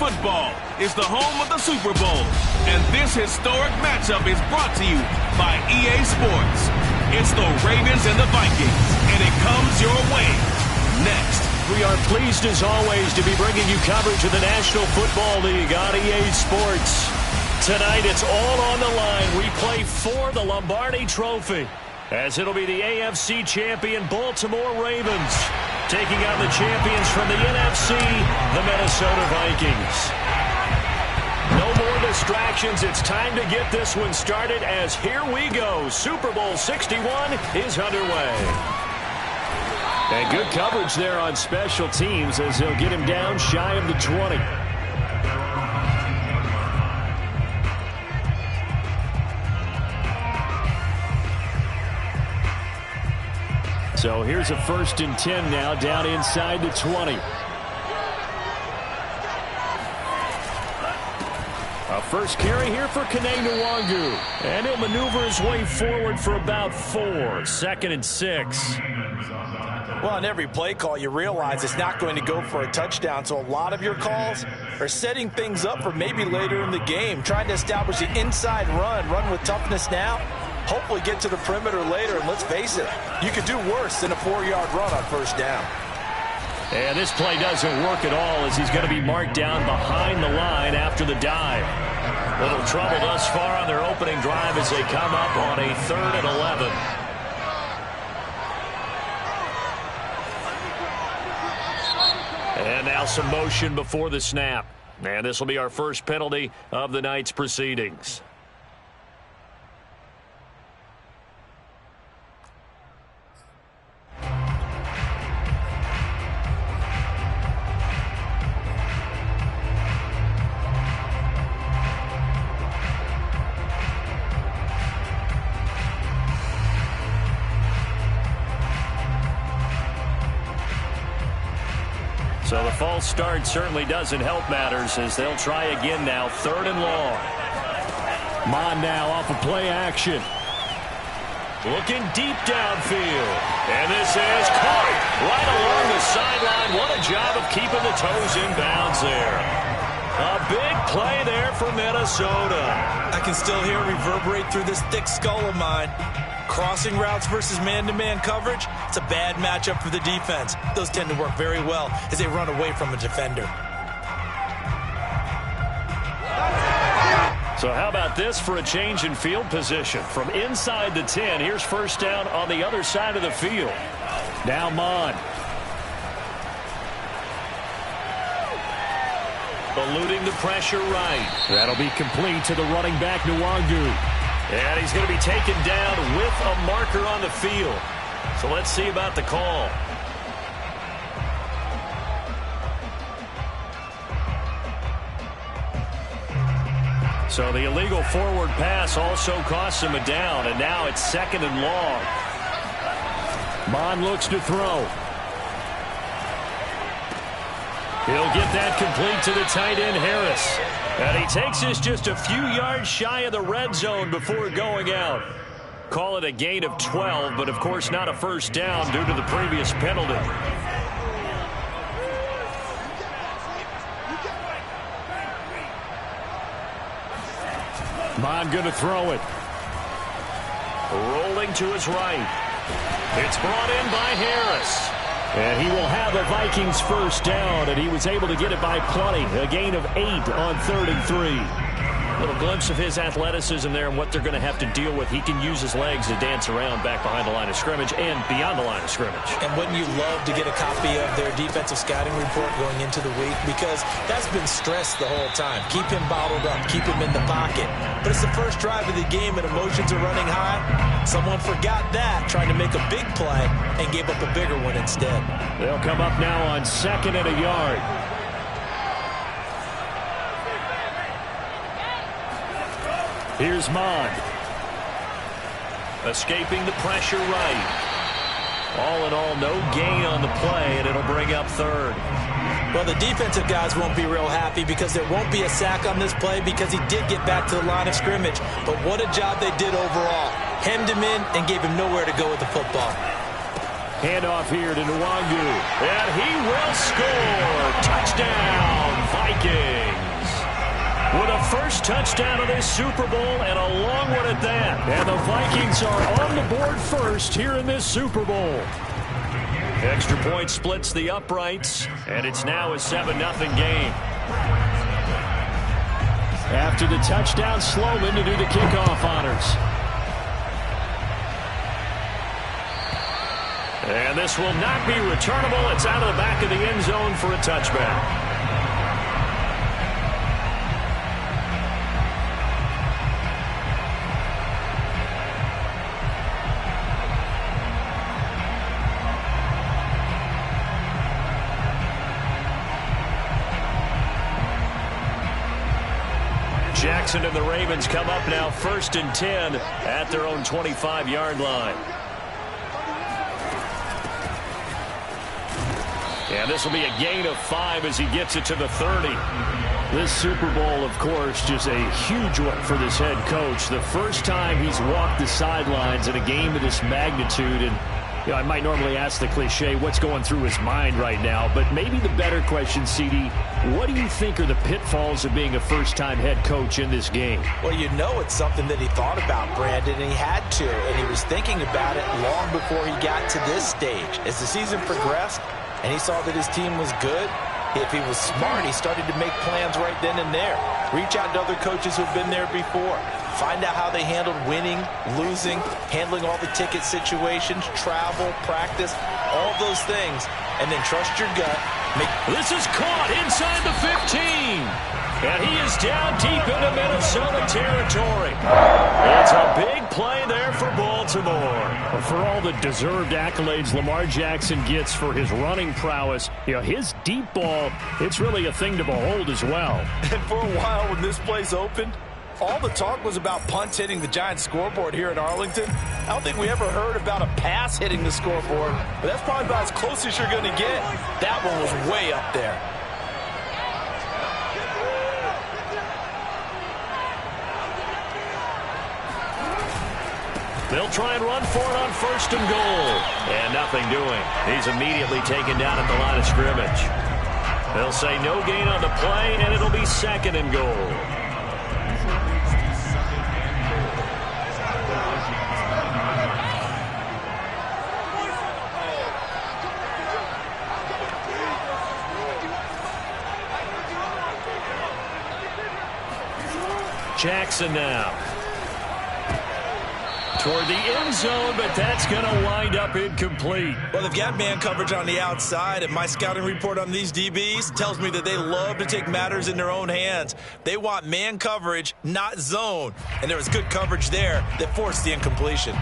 football is the home of the Super Bowl, and this historic matchup is brought to you by EA Sports. It's the Ravens and the Vikings, and it comes your way next. We are pleased, as always, to be bringing you coverage of the National Football League on EA Sports. Tonight, it's all on the line. We play for the Lombardi Trophy, as it'll be the AFC champion Baltimore Ravens taking on the champions from the NFC, the Minnesota Vikings. No more distractions. It's time to get this one started, as here we go. Super Bowl 61 is underway. And good coverage there on special teams, as they'll get him down shy of the 20. So here's a 1st and 10 now, down inside the 20. A first carry here for Kene Nwangu. And he'll maneuver his way forward for about 4. 2nd and 6. Well, on every play call, you realize it's not going to go for a touchdown. So a lot of your calls are setting things up for maybe later in the game, trying to establish the inside run with toughness now. Hopefully get to the perimeter later, and let's face it, you could do worse than a 4-yard run on 1st down. And this play doesn't work at all, as he's going to be marked down behind the line after the dive. Little trouble thus far on their opening drive as they come up on a 3rd and 11. And now some motion before the snap. And this will be our first penalty of the night's proceedings. So the false start certainly doesn't help matters, as they'll try again now. 3rd and long. Mon now off of play action. Looking deep downfield. And this is caught right along the sideline. What a job of keeping the toes in bounds there. A big play there for Minnesota. I can still hear it reverberate through this thick skull of mine. Crossing routes versus man-to-man coverage, it's a bad matchup for the defense. Those tend to work very well as they run away from a defender. So how about this for a change in field position? From inside the 10, here's 1st down on the other side of the field. Now Mon. Eluding the pressure right. That'll be complete to the running back, Nwangu. And he's going to be taken down with a marker on the field. So let's see about the call. So the illegal forward pass also costs him a down, and now it's 2nd and long. Mon looks to throw. He'll get that complete to the tight end, Harris. And he takes this just a few yards shy of the red zone before going out. Call it a gain of 12, but of course not a 1st down due to the previous penalty. Mon going to throw it. Rolling to his right. It's brought in by Harris. And he will have a Vikings 1st down, and he was able to get it by plenty. A gain of 8 on 3rd and 3. Little glimpse of his athleticism there and what they're going to have to deal with. He can use his legs to dance around back behind the line of scrimmage and beyond the line of scrimmage. And wouldn't you love to get a copy of their defensive scouting report going into the week? Because that's been stressed the whole time. Keep him bottled up. Keep him in the pocket. But it's the first drive of the game and emotions are running high. Someone forgot that, trying to make a big play, and gave up a bigger one instead. They'll come up now on 2nd and a yard. Here's Mon. Escaping the pressure right. All in all, no gain on the play, and it'll bring up 3rd. Well, the defensive guys won't be real happy because there won't be a sack on this play because he did get back to the line of scrimmage. But what a job they did overall. Hemmed him in and gave him nowhere to go with the football. Handoff here to Nwangu. And he will score. Touchdown, Vikings. Vikings with a first touchdown of this Super Bowl, and a long one at that. And the Vikings are on the board first here in this Super Bowl. Extra point splits the uprights, and it's now a 7-0 game. After the touchdown, Sloman to do the kickoff honors. And this will not be returnable. It's out of the back of the end zone for a touchback. Jackson and the Ravens come up now 1st and 10 at their own 25-yard line. And this will be a gain of 5 as he gets it to the 30. This Super Bowl, of course, just a huge one for this head coach. The first time he's walked the sidelines in a game of this magnitude. And you know, I might normally ask the cliche, what's going through his mind right now? But maybe the better question, CD, what do you think are the pitfalls of being a first-time head coach in this game? Well, you know it's something that he thought about, Brandon, and he had to. And he was thinking about it long before he got to this stage. As the season progressed and he saw that his team was good, if he was smart, he started to make plans right then and there. Reach out to other coaches who've been there before. Find out how they handled winning, losing, handling all the ticket situations, travel, practice, all those things. And then trust your gut. This is caught inside the 15. And he is down deep into Minnesota territory. It's a big play there for Baltimore. For all the deserved accolades Lamar Jackson gets for his running prowess, you know, his deep ball, it's really a thing to behold as well. And for a while when this place opened, all the talk was about punts hitting the Giants scoreboard here in Arlington. I don't think we ever heard about a pass hitting the scoreboard, but that's probably about as close as you're going to get. That one was way up there. They'll try and run for it on 1st and goal. And nothing doing. He's immediately taken down at the line of scrimmage. They'll say no gain on the play, and it'll be 2nd and goal. Jackson now. Toward the end zone, but that's going to wind up incomplete. Well, they've got man coverage on the outside, and my scouting report on these DBs tells me that they love to take matters in their own hands. They want man coverage, not zone. And there was good coverage there that forced the incompletion.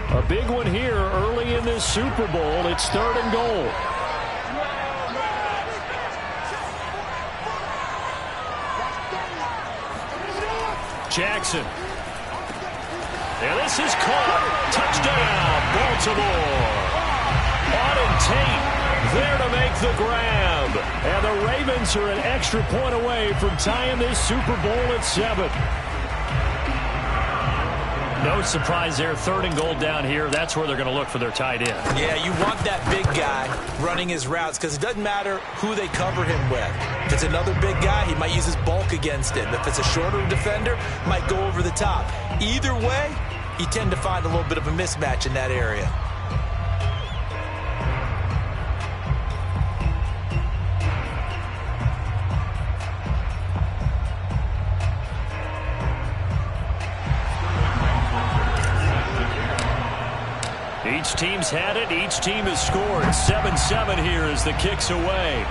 A big one here early in this Super Bowl. It's 3rd and goal. Jackson. And this is caught. Touchdown, Baltimore. Auden Tate there to make the grab. And the Ravens are an extra point away from tying this Super Bowl at 7. No surprise there. 3rd and goal down here. That's where they're going to look for their tight end. Yeah, you want that big guy running his routes because it doesn't matter who they cover him with. If it's another big guy, he might use his bulk against him. If it's a shorter defender, might go over the top. Either way, you tend to find a little bit of a mismatch in that area. Each team's had it. Each team has scored. 7-7 here as the kick's away.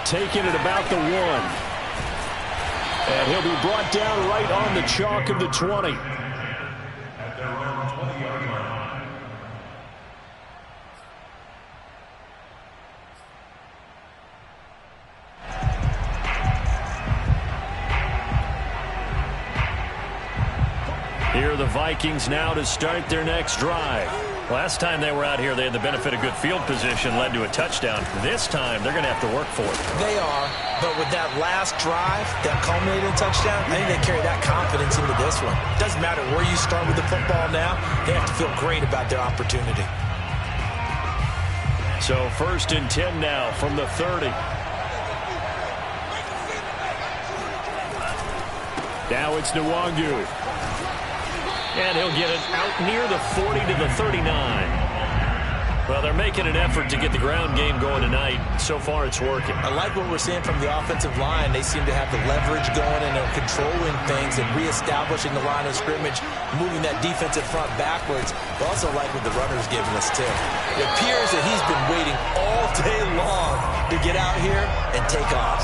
Taking it about the 1. And he'll be brought down right on the chalk of the 20. Here are the Vikings now to start their next drive. Last time they were out here, they had the benefit of good field position, led to a touchdown. This time, they're going to have to work for it. They are, but with that last drive that culminated in touchdown, I think they carry that confidence into this one. Doesn't matter where you start with the football now, they have to feel great about their opportunity. So 1st and 10 now from the 30. Now it's Nwangu. And he'll get it out near the 40 to the 39. Well, they're making an effort to get the ground game going tonight. So far, it's working. I like what we're seeing from the offensive line. They seem to have the leverage going, and they're controlling things and reestablishing the line of scrimmage, moving that defensive front backwards. But also like what the runner's giving us, too. It appears that he's been waiting all day long to get out here and take off.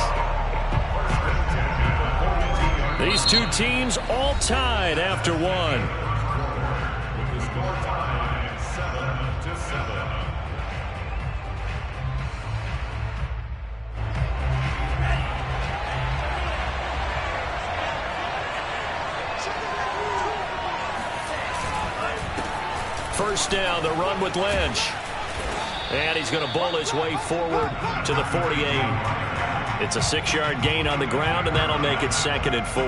These two teams all tied after one. First down, the run with Lynch. And he's going to bowl his way forward to the 48. It's a 6-yard gain on the ground, and that'll make it 2nd and 4.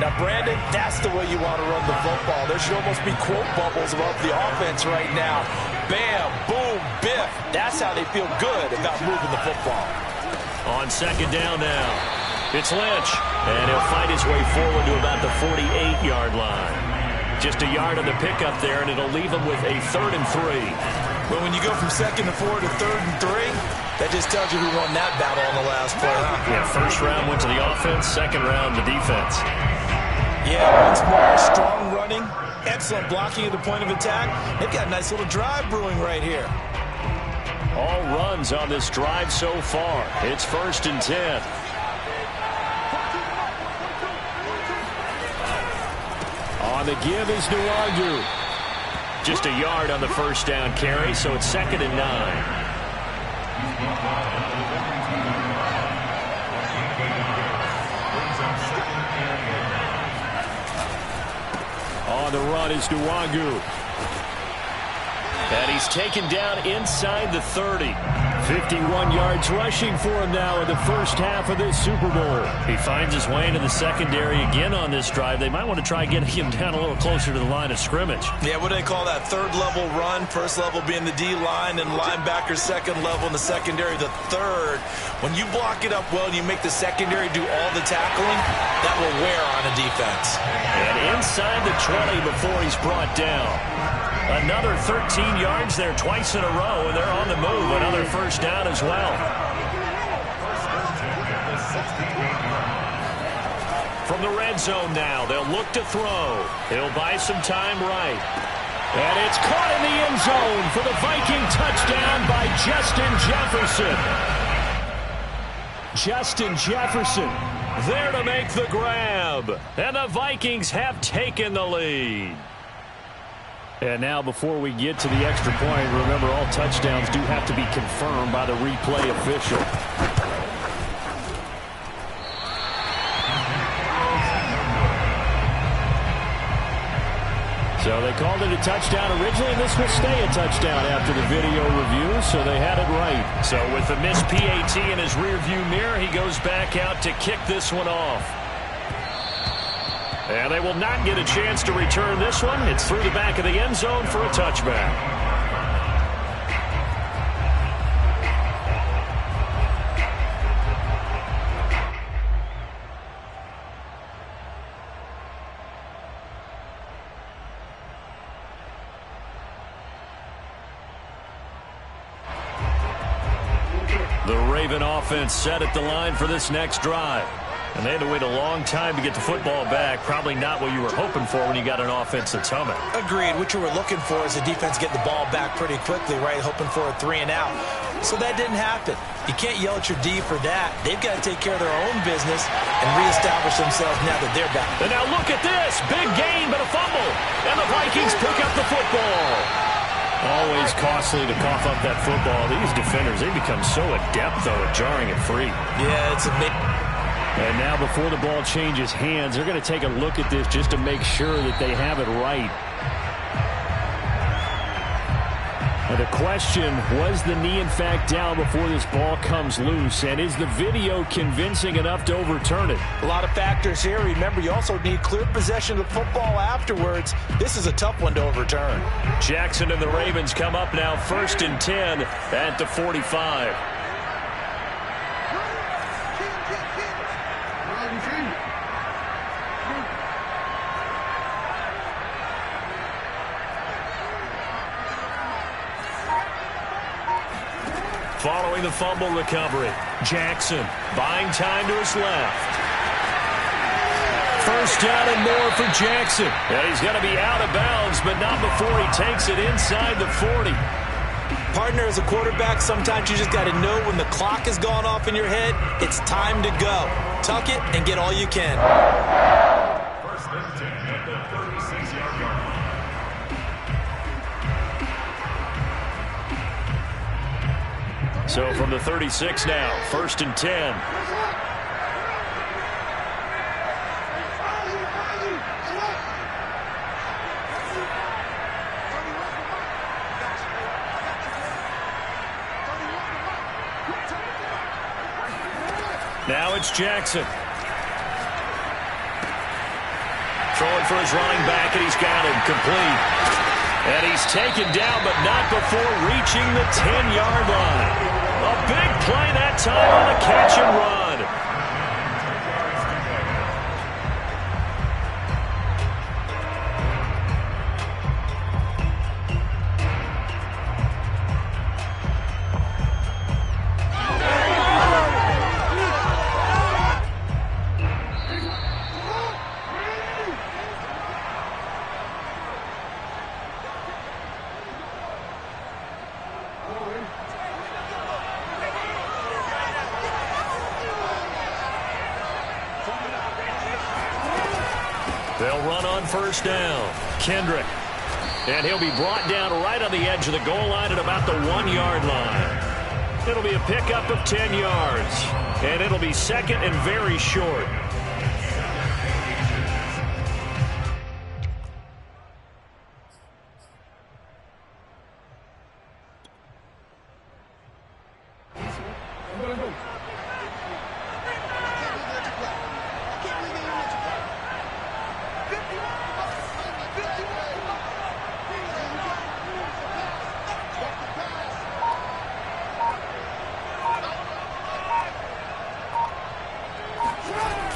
Now, Brandon, that's the way you want to run the football. There should almost be quote bubbles about the offense right now. Bam, boom, biff. That's how they feel good about moving the football. On 2nd down now, it's Lynch. And he'll fight his way forward to about the 48-yard line. Just a yard on the pickup there, and it'll leave him with a 3rd and 3. But when you go from 2nd and 4 to 3rd and 3, that just tells you who won that battle on the last play, huh? Yeah, 1st round went to the offense, 2nd round the defense. Yeah, once more, strong running, excellent blocking at the point of attack. They've got a nice little drive brewing right here. All runs on this drive so far. It's 1st and 10. On the give is Nwangu. Just a yard on the 1st down carry, so it's 2nd and 9. On the run is Nwangu. And he's taken down inside the 30. 51 yards rushing for him now in the first half of this Super Bowl. He finds his way into the secondary again on this drive. They might want to try getting him down a little closer to the line of scrimmage. Yeah, what do they call that? 3rd level run. 1st level being the D-line, and linebacker 2nd level, and the secondary the 3rd. When you block it up well and you make the secondary do all the tackling, that will wear on a defense. And inside the 20 before he's brought down. Another 13 yards there twice in a row, and they're on the move. Another 1st down as well. From the red zone now, they'll look to throw. He'll buy some time right. And it's caught in the end zone for the Viking touchdown by Justin Jefferson. Justin Jefferson there to make the grab. And the Vikings have taken the lead. And now before we get to the extra point, remember all touchdowns do have to be confirmed by the replay official. So they called it a touchdown originally, and this will stay a touchdown after the video review, so they had it right. So with the missed PAT in his rearview mirror, he goes back out to kick this one off. And they will not get a chance to return this one. It's through the back of the end zone for a touchback. The Raven offense set at the line for this next drive. And they had to wait a long time to get the football back. Probably not what you were hoping for when you got an offense that's humming. Agreed. What you were looking for is the defense getting the ball back pretty quickly, right? Hoping for a 3 and out. So that didn't happen. You can't yell at your D for that. They've got to take care of their own business and reestablish themselves now that they're back. And now look at this. Big gain, but a fumble. And the Vikings pick up the football. Always costly to cough up that football. These defenders, they become so adept, though, at jarring it free. Yeah, it's a big... And now before the ball changes hands, they're going to take a look at this just to make sure that they have it right. The question, was the knee in fact down before this ball comes loose? And is the video convincing enough to overturn it? A lot of factors here. Remember, you also need clear possession of the football afterwards. This is a tough one to overturn. Jackson and the Ravens come up now 1st and 10 at the 45. Following the fumble recovery, Jackson buying time to his left. First down and more for Jackson. And he's going to be out of bounds, but not before he takes it inside the 40. Partner, as a quarterback, sometimes you just got to know when the clock has gone off in your head, it's time to go. Tuck it and get all you can. First and 10 at the 36-yard line. So from the 36 now, 1st and 10. Now it's Jackson. Throwing for his running back, and he's got him complete. And he's taken down, but not before reaching the 10-yard line. A big play that time on the catch and run. They'll run on first down. Kendrick. And he'll be brought down right on the edge of the goal line at about the 1-yard line. It'll be a pickup of 10 yards. And it'll be second and very short.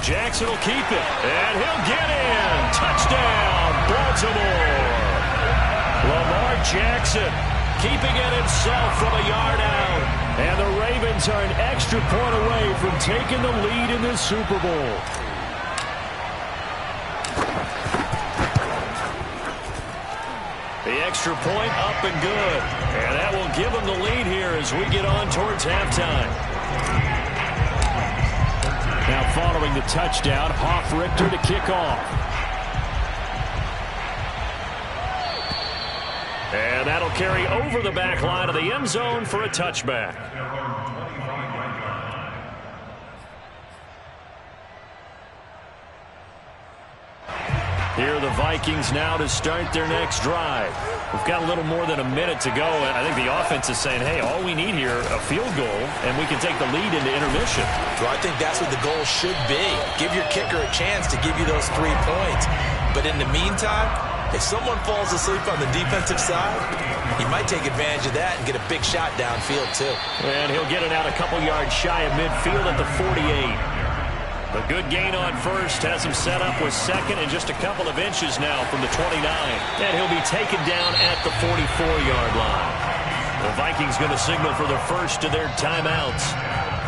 Jackson will keep it, and he'll get in. Touchdown, Baltimore. Lamar Jackson keeping it himself from a yard out. And the Ravens are an extra point away from taking the lead in this Super Bowl. The extra point up and good. And that will give them the lead here as we get on towards halftime. Now following the touchdown, Hoff-Richter to kick off. And that'll carry over the back line of the end zone for a touchback. Here are the Vikings now to start their next drive. We've got a little more than a minute to go, and I think the offense is saying, hey, all we need here, a field goal, and we can take the lead into intermission. Well, I think that's what the goal should be. Give your kicker a chance to give you those 3 points. But in the meantime, if someone falls asleep on the defensive side, he might take advantage of that and get a big shot downfield, too. And he'll get it out a couple yards shy of midfield at the 48. The good gain on first has him set up with second and just a couple of inches now from the 29. And he'll be taken down at the 44-yard line. The Vikings going to signal for the first of their timeouts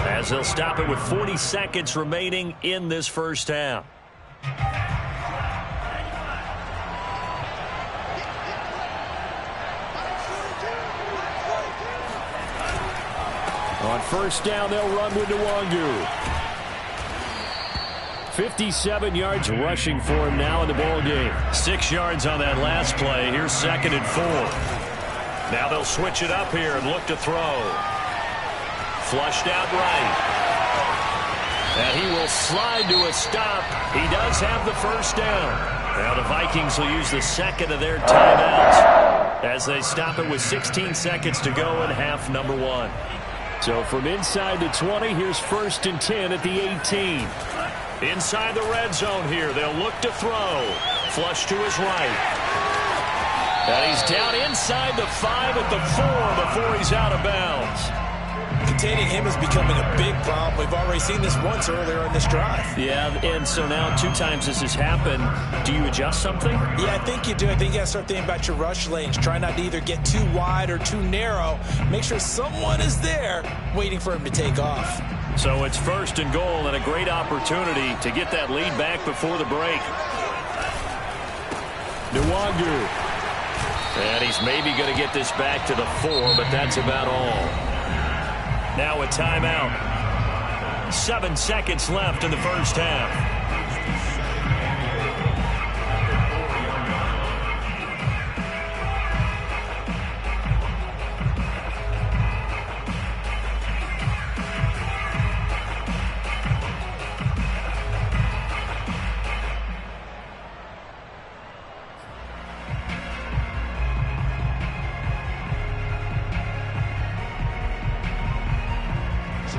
as they'll stop it with 40 seconds remaining in this first half. On first down, they'll run with Nwangu. 57 yards rushing for him now in the ball game. 6 yards on that last play. Here's 2nd and 4. Now they'll switch it up here and look to throw. Flushed out right. And he will slide to a stop. He does have the first down. Now the Vikings will use the second of their timeouts. as they stop it with 16 seconds to go in half number one. So from inside the 20, here's 1st and 10 at the 18. Inside the red zone here, they'll look to throw. Flush to his right. And he's down inside the 5 at the 4 before he's out of bounds. Containing him is becoming a big problem. We've already seen this once earlier in this drive. Yeah, and so now 2 times this has happened. Do you adjust something? Yeah, I think you do. I think you got to start thinking about your rush lanes. Try not to either get too wide or too narrow. Make sure someone is there waiting for him to take off. So it's 1st and goal and a great opportunity to get that lead back before the break. Nwangu. And he's maybe going to get this back to the 4, but that's about all. Now a timeout. 7 seconds left in the first half.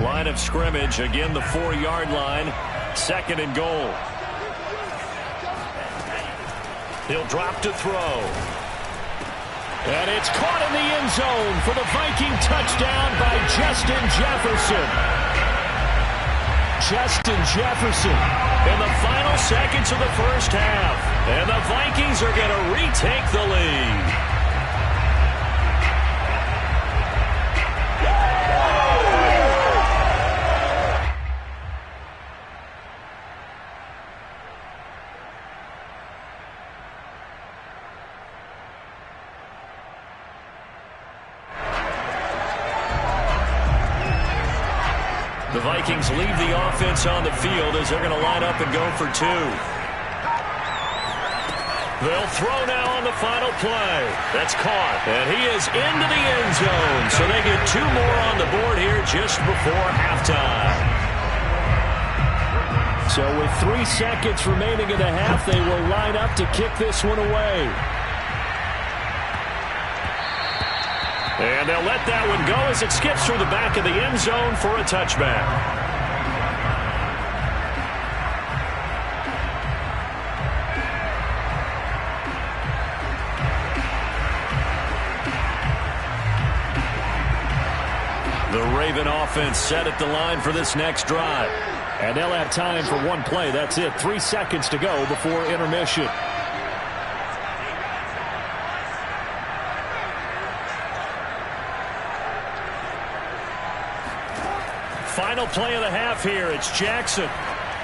Line of scrimmage, again the 4-yard line, 2nd and goal. He'll drop to throw. And it's caught in the end zone for the Viking touchdown by Justin Jefferson. Justin Jefferson in the final seconds of the first half. And the Vikings are going to retake the lead. The Vikings leave the offense on the field as they're going to line up and go for 2. They'll throw now on the final play. That's caught. And he is into the end zone. So they get 2 more on the board here just before halftime. So with 3 seconds remaining in the half, they will line up to kick this one away. And they'll let that one go as it skips through the back of the end zone for a touchback. The Raven offense set at the line for this next drive. And they'll have time for 1 play. That's it. 3 seconds to go before intermission. Final play of the half here. It's Jackson.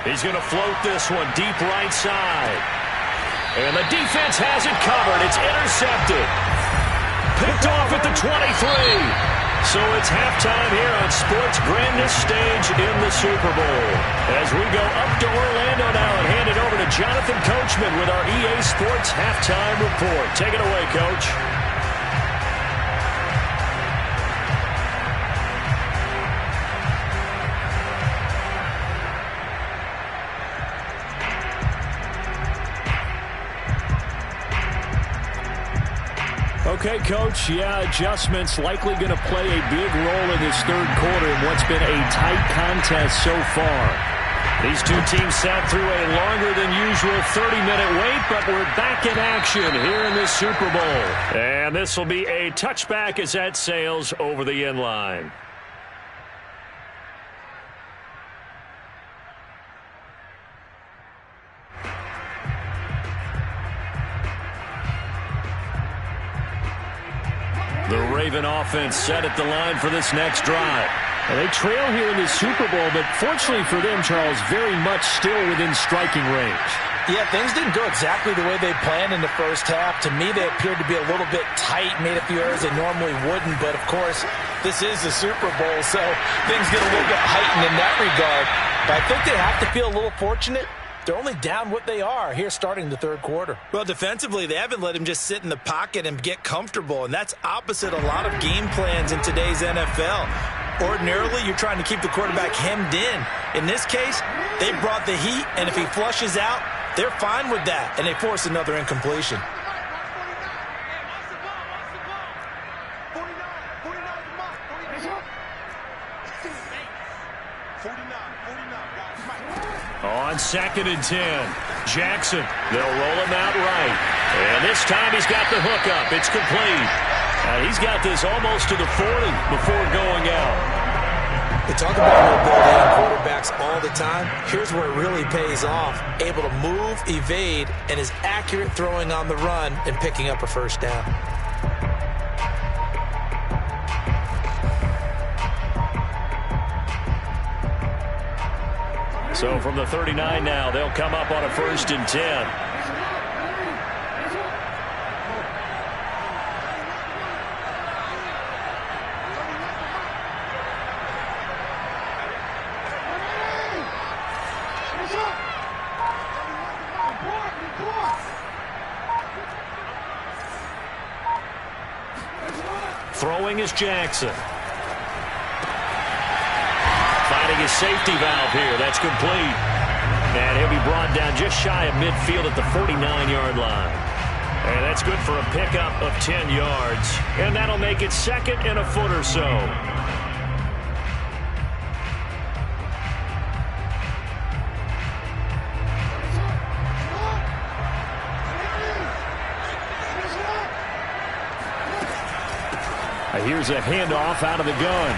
He's going to float this one deep right side. And the defense has it covered. It's intercepted. Picked off at the 23. So it's halftime here on sports' grandest stage in the Super Bowl. As we go up to Orlando now and hand it over to Jonathan Coachman with our EA Sports Halftime Report. Take it away, Coach. Okay, Coach, yeah, adjustments likely going to play a big role in this third quarter in what's been a tight contest so far. These 2 teams sat through a longer than usual 30-minute wait, but we're back in action here in this Super Bowl. And this will be a touchback as that sails over the end line. The Raven offense set at the line for this next drive. And they trail here in the Super Bowl, but fortunately for them, Charles, very much still within striking range. Yeah, things didn't go exactly the way they planned in the first half. To me, they appeared to be a little bit tight, made a few errors they normally wouldn't. But, of course, this is the Super Bowl, so things get a little bit heightened in that regard. But I think they have to feel a little fortunate. They're only down what they are here starting the third quarter. Well, defensively, they haven't let him just sit in the pocket and get comfortable, and that's opposite a lot of game plans in today's NFL. Ordinarily, you're trying to keep the quarterback hemmed in. In this case, they brought the heat, and if he flushes out, they're fine with that, and they force another incompletion. On 2nd and 10, Jackson. They'll roll him out right. And this time he's got the hook up. It's complete. He's got this almost to the 40 before going out. They talk about mobility in quarterbacks all the time. Here's where it really pays off. Able to move, evade, and is accurate throwing on the run and picking up a first down. So from the 39 now, they'll come up on a 1st and 10. Throwing is Jackson. Finding his safety valve here. That's complete. And he'll be brought down just shy of midfield at the 49-yard line. And that's good for a pickup of 10 yards. And that'll make it 2nd and a foot or so. Here's a handoff out of the gun.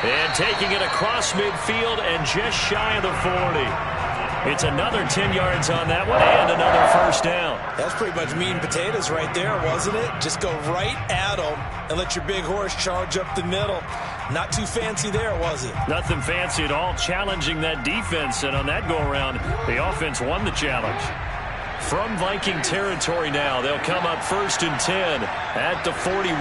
And taking it across midfield and just shy of the 40. It's another 10 yards on that one and another first down. That's pretty much meat and potatoes right there, wasn't it? Just go right at them and let your big horse charge up the middle. Not too fancy there, was it? Nothing fancy at all, challenging that defense. And on that go-around, the offense won the challenge. From Viking territory now, they'll come up 1st and 10 at the 41.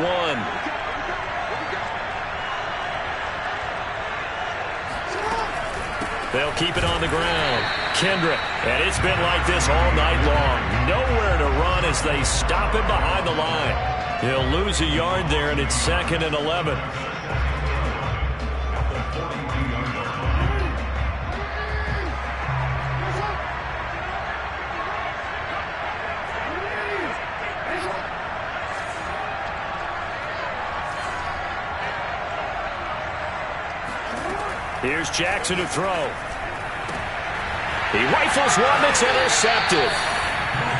They'll keep it on the ground. Kendrick, and it's been like this all night long. Nowhere to run as they stop him behind the line. He'll lose a yard there, and it's 2nd and 11. Here's Jackson to throw. He rifles one that's intercepted.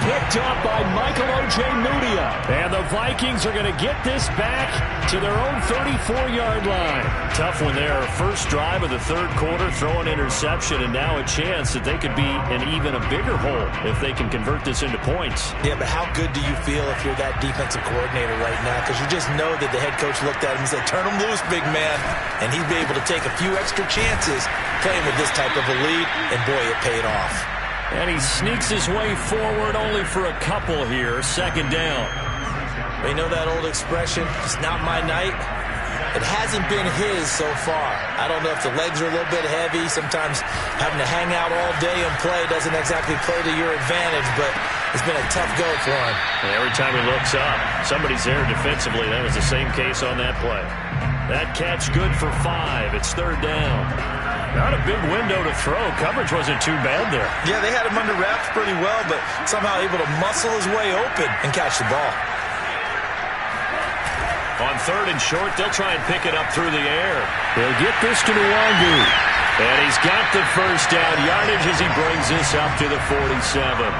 Picked up by Michael O.J. Mudia. And the Vikings are going to get this back to their own 34-yard line. Tough one there. First drive of the 3rd quarter, throw an interception, and now a chance that they could be in even a bigger hole if they can convert this into points. Yeah, but how good do you feel if you're that defensive coordinator right now? Because you just know that the head coach looked at him and said, turn him loose, big man. And he'd be able to take a few extra chances playing with this type of a lead, and boy, it paid off. And he sneaks his way forward only for a couple here. 2nd down. You know that old expression, it's not my night? It hasn't been his so far. I don't know if the legs are a little bit heavy. Sometimes having to hang out all day and play doesn't exactly play to your advantage, but it's been a tough go for him. And every time he looks up, somebody's there defensively. That was the same case on that play. That catch good for 5. It's 3rd down. Not a big window to throw. Coverage wasn't too bad there. Yeah, they had him under wraps pretty well, but somehow able to muscle his way open and catch the ball. On 3rd and short, they'll try and pick it up through the air. They'll get this to Nwangu. And he's got the first down yardage as he brings this up to the 47.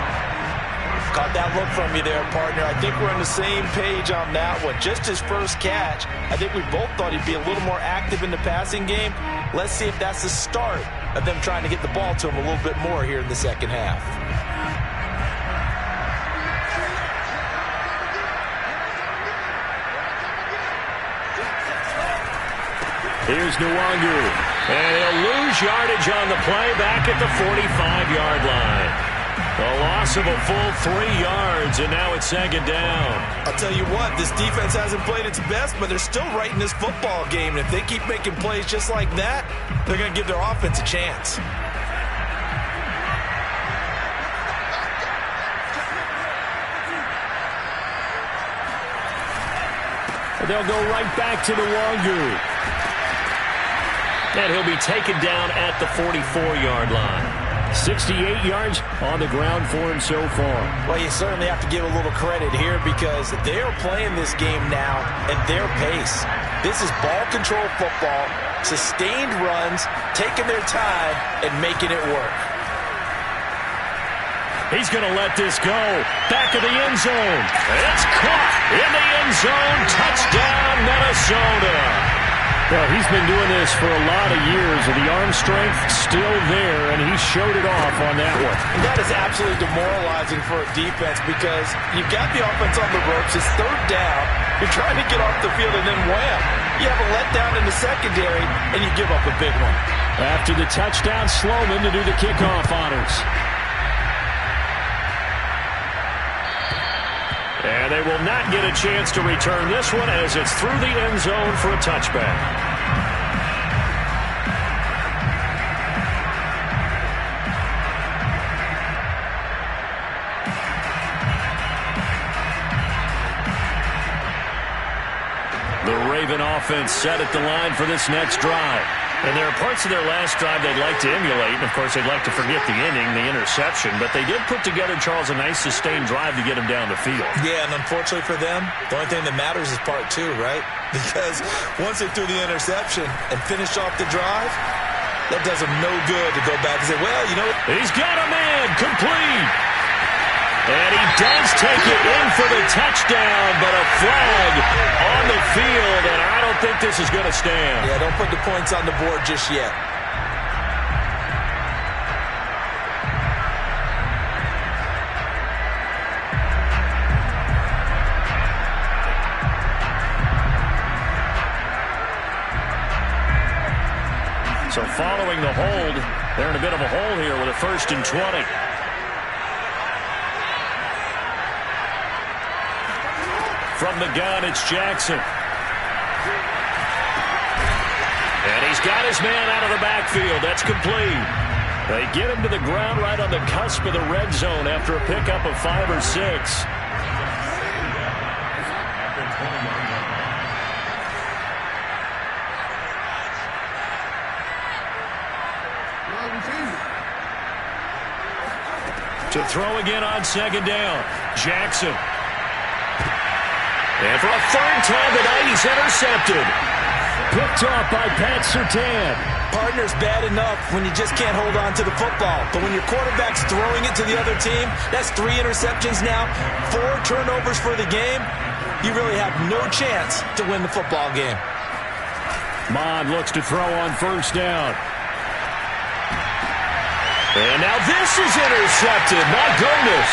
Caught that look from you there, partner. I think we're on the same page on that one. Just his first catch. I think we both thought he'd be a little more active in the passing game. Let's see if that's the start of them trying to get the ball to him a little bit more here in the 2nd half. Here's Nwangu. And he'll lose yardage on the play back at the 45-yard line. A loss of a full 3 yards, and now it's 2nd down. I'll tell you what, this defense hasn't played its best, but they're still right in this football game. And if they keep making plays just like that, they're going to give their offense a chance. They'll go right back to Nwangu. And he'll be taken down at the 44-yard line. 68 yards on the ground for him so far. Well, you certainly have to give a little credit here because they are playing this game now at their pace. This is ball control football, sustained runs, taking their time, and making it work. He's going to let this go. Back of the end zone. It's caught in the end zone. Touchdown, Minnesota. Well, he's been doing this for a lot of years, and the arm strength still there, and he showed it off on that one. And that is absolutely demoralizing for a defense because you've got the offense on the ropes. It's third down. You're trying to get off the field, and then wham. You have a letdown in the secondary, and you give up a big one. After the touchdown, Sloman to do the kickoff honors. And they will not get a chance to return this one as it's through the end zone for a touchback. The Raven offense set at the line for this next drive. And there are parts of their last drive they'd like to emulate. And, of course, they'd like to forget the inning, the interception. But they did put together, Charles, a nice sustained drive to get him down the field. Yeah, and unfortunately for them, the only thing that matters is part two, right? Because once they threw the interception and finished off the drive, that does them no good to go back and say, well, you know. He's got a man complete. And he does take it in for the touchdown, but a flag on the field, and I don't think this is going to stand. Yeah, don't put the points on the board just yet. So following the hold, they're in a bit of a hole here with a 1st and 20. From the gun, it's Jackson. And he's got his man out of the backfield. That's complete. They get him to the ground right on the cusp of the red zone after a pickup of 5 or 6. To throw again on 2nd down. Jackson. And for a 3rd time tonight, he's intercepted. Picked off by Pat Surtain. Partner's bad enough when you just can't hold on to the football. But when your quarterback's throwing it to the other team, that's 3 interceptions now, 4 turnovers for the game. You really have no chance to win the football game. Mond looks to throw on 1st down. And now this is intercepted. My goodness.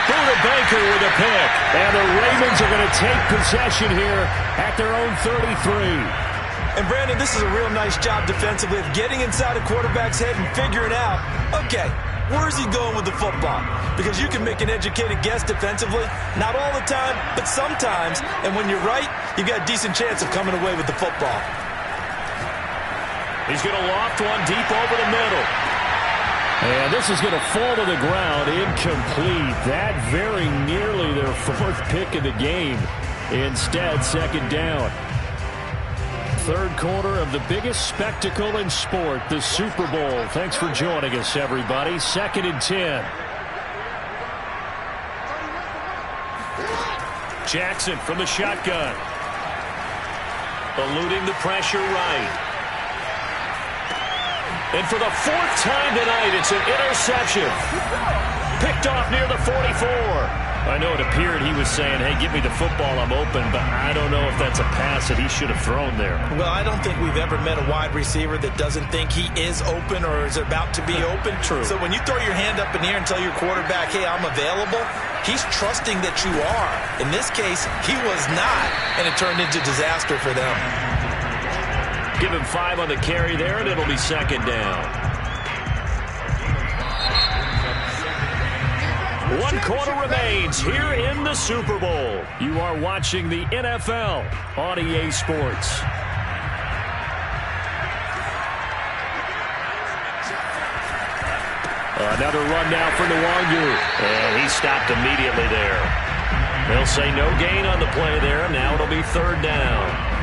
Buda Baker with a pick. And the Ravens are going to take possession here at their own 33. And, Brandon, this is a real nice job defensively of getting inside a quarterback's head and figuring out, okay, where's he going with the football? Because you can make an educated guess defensively. Not all the time, but sometimes. And when you're right, you've got a decent chance of coming away with the football. He's going to loft one deep over the middle. And this is going to fall to the ground, incomplete. That very nearly their 4th pick of the game. Instead, 2nd down. 3rd quarter of the biggest spectacle in sport, the Super Bowl. Thanks for joining us, everybody. 2nd and 10. Jackson from the shotgun. Eluding the pressure right. And for the 4th time tonight, it's an interception. Picked off near the 44. I know it appeared he was saying, hey, give me the football, I'm open, but I don't know if that's a pass that he should have thrown there. Well, I don't think we've ever met a wide receiver that doesn't think he is open or is about to be open. True. So when you throw your hand up in the air and tell your quarterback, hey, I'm available, he's trusting that you are. In this case, he was not, and it turned into disaster for them. Give him 5 on the carry there, and it'll be 2nd down. 1 quarter remains here in the Super Bowl. You are watching the NFL on EA Sports. Another run now for Nwangu. And he stopped immediately there. They'll say no gain on the play there. Now it'll be 3rd down.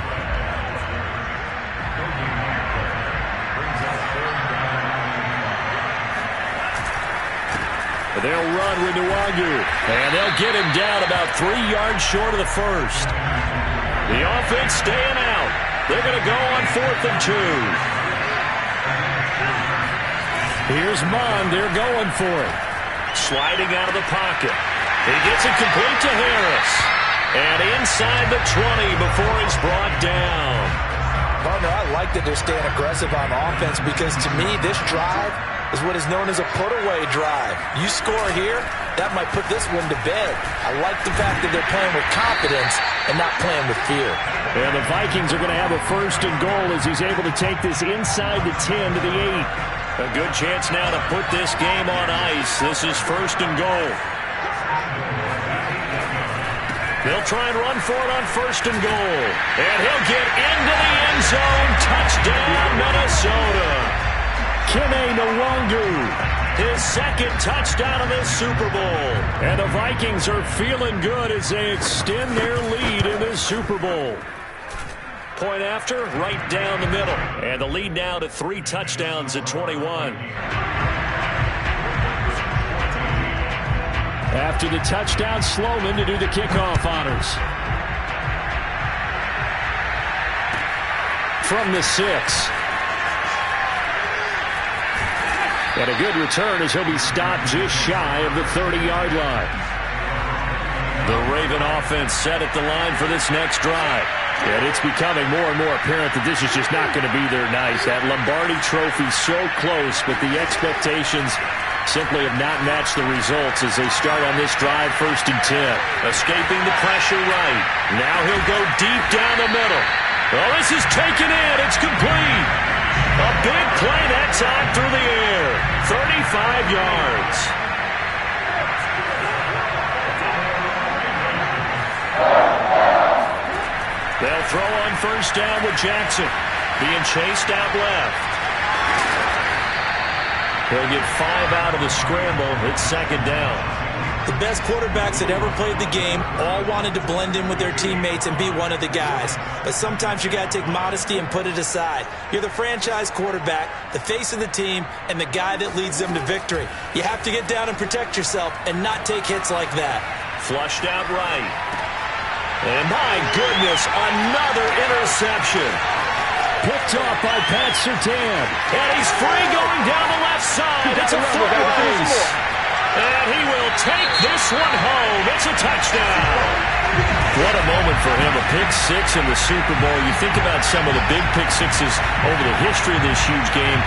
They'll run with Nwangu. And they'll get him down about 3 yards short of the first. The offense staying out. They're going to go on 4th and 2. Here's Mond. They're going for it. Sliding out of the pocket. He gets it complete to Harris. And inside the 20 before he's brought down. Partner, I like that they're staying aggressive on offense because to me, this drive is what is known as a put-away drive. You score here, that might put this one to bed. I like the fact that they're playing with confidence and not playing with fear. And the Vikings are going to have a 1st and goal as he's able to take this inside the 10 to the 8. A good chance now to put this game on ice. This is 1st and goal. They'll try and run for it on 1st and goal. And he'll get into the end zone. Touchdown, Minnesota. Kene Nwangu, his 2nd touchdown of this Super Bowl. And the Vikings are feeling good as they extend their lead in this Super Bowl. Point after, right down the middle. And the lead now to 3 touchdowns at 21. After the touchdown, Sloman to do the kickoff honors. From the 6. And a good return as he'll be stopped just shy of the 30-yard line. The Raven offense set at the line for this next drive. And it's becoming more and more apparent that this is just not going to be their night. That Lombardi trophy so close, but the expectations simply have not matched the results as they start on this drive 1st and 10. Escaping the pressure right. Now he'll go deep down the middle. Oh, this is taken in. It's complete. A big play that time through the air. 35 yards. They'll throw on 1st down with Jackson. Being chased out left. He'll get 5 out of the scramble. It's 2nd down. The best quarterbacks that ever played the game all wanted to blend in with their teammates and be one of the guys. But sometimes you got to take modesty and put it aside. You're the franchise quarterback, the face of the team, and the guy that leads them to victory. You have to get down and protect yourself and not take hits like that. Flushed out right. And my goodness, another interception. Picked off by Pat Surtain. And he's free going down the left side. It's a foot race. And he will take this one home. It's a touchdown. What a moment for him. A pick 6 in the Super Bowl. You think about some of the big pick 6s over the history of this huge game.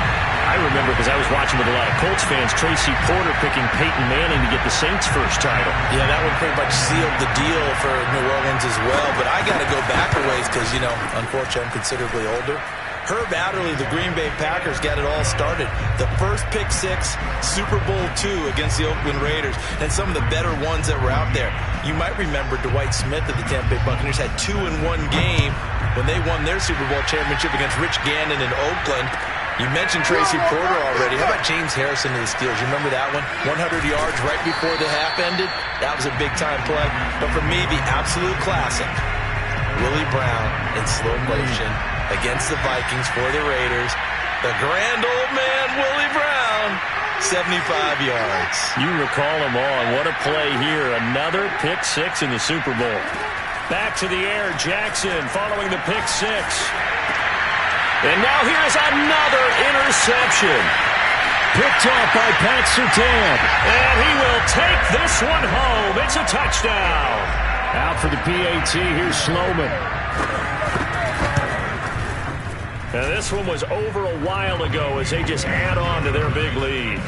I remember because I was watching with a lot of Colts fans, Tracy Porter picking Peyton Manning to get the Saints' first title. Yeah, that one pretty much sealed the deal for New Orleans as well. But I got to go back a ways because, you know, unfortunately I'm considerably older. Herb Adderley, the Green Bay Packers, got it all started. The first pick 6, Super Bowl II against the Oakland Raiders, and some of the better ones that were out there. You might remember Dwight Smith of the Tampa Bay Buccaneers had 2 in one game when they won their Super Bowl championship against Rich Gannon in Oakland. You mentioned Tracy Porter already. How about James Harrison of the Steelers? You remember that one? 100 yards right before the half ended? That was a big-time play. But for me, the absolute classic, Willie Brown in slow motion against the Vikings for the Raiders. The grand old man, Willie Brown, 75 yards. You recall them all, and what a play here. Another pick 6 in the Super Bowl. Back to the air, Jackson following the pick 6. And now here's another interception. Picked off by Pat Surtain. And he will take this one home. It's a touchdown. Out for the PAT, here's Sloman. Now this one was over a while ago as they just add on to their big lead.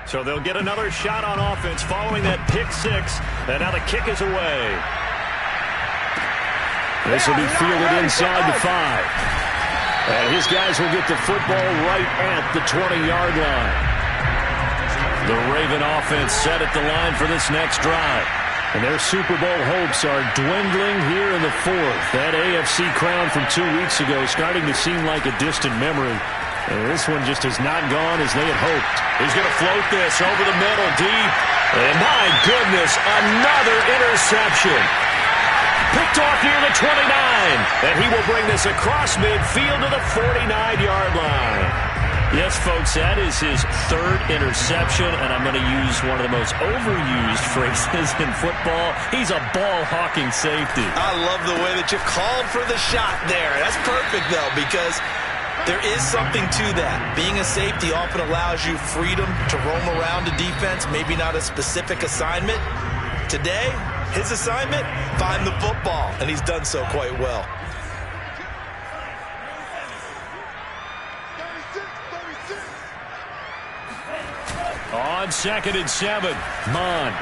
So they'll get another shot on offense following that pick 6. And now the kick is away. This will be fielded inside the 5. And his guys will get the football right at the 20-yard line. The Raven offense set at the line for this next drive. And their Super Bowl hopes are dwindling here in the 4th. That AFC crown from 2 weeks ago starting to seem like a distant memory. And this one just has not gone as they had hoped. He's going to float this over the middle deep. And my goodness, another interception. Picked off near the 29. And he will bring this across midfield to the 49-yard line. Yes, folks, that is his third interception, and I'm going to use one of the most overused phrases in football. He's a ball-hawking safety. I love the way that you called for the shot there. That's perfect, though, because there is something to that. Being a safety often allows you freedom to roam around a defense, maybe not a specific assignment. Today, his assignment, find the football, and he's done so quite well. On 2nd and 7, Mond.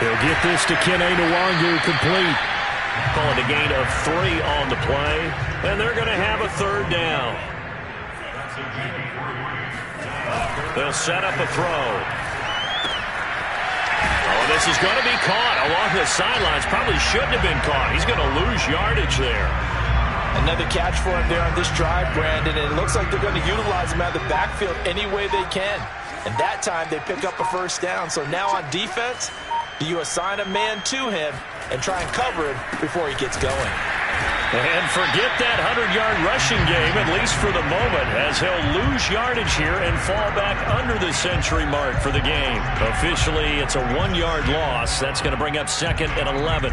He'll get this to Kene Nwangu complete. Call it a gain of 3 on the play, and they're going to have a third down. They'll set up a throw. Oh, this is going to be caught along the sidelines. Probably shouldn't have been caught. He's going to lose yardage there. Another catch for him there on this drive, Brandon, and it looks like they're going to utilize him out of the backfield any way they can. And that time they pick up a first down. So now on defense, do you assign a man to him and try and cover him before he gets going? And forget that 100-yard rushing game, at least for the moment, as he'll lose yardage here and fall back under the century mark for the game. Officially, it's a 1-yard loss. That's going to bring up 2nd and 11.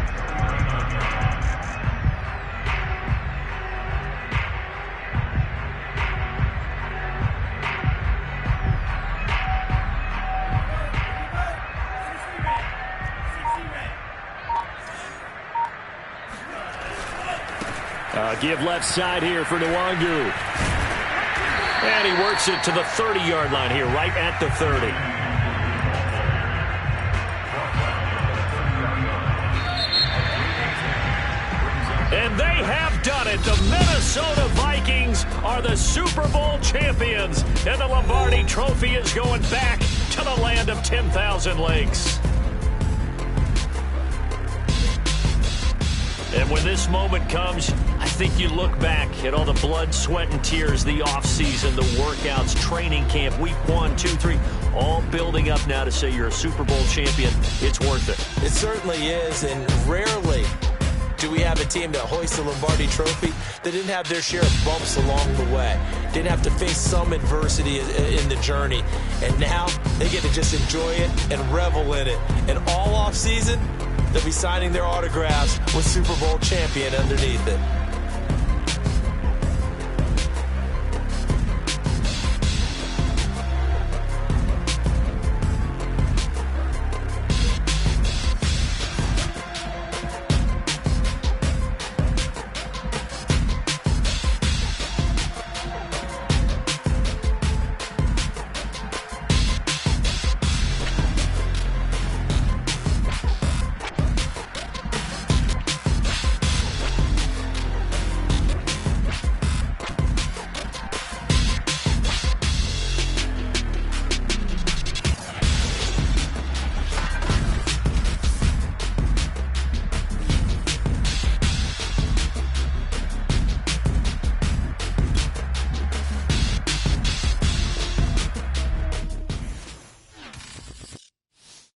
Give left side here for Nwangu. And he works it to the 30-yard line here, right at the 30. And they have done it. The Minnesota Vikings are the Super Bowl champions. And the Lombardi Trophy is going back to the land of 10,000 lakes. And when this moment comes, I think you look back at all the blood, sweat, and tears, the offseason, the workouts, training camp, week 1, 2, 3, all building up now to say you're a Super Bowl champion. It's worth it. It certainly is, and rarely do we have a team that hoists the Lombardi Trophy that didn't have their share of bumps along the way, didn't have to face some adversity in the journey, and now they get to just enjoy it and revel in it. And all offseason, they'll be signing their autographs with Super Bowl champion underneath it.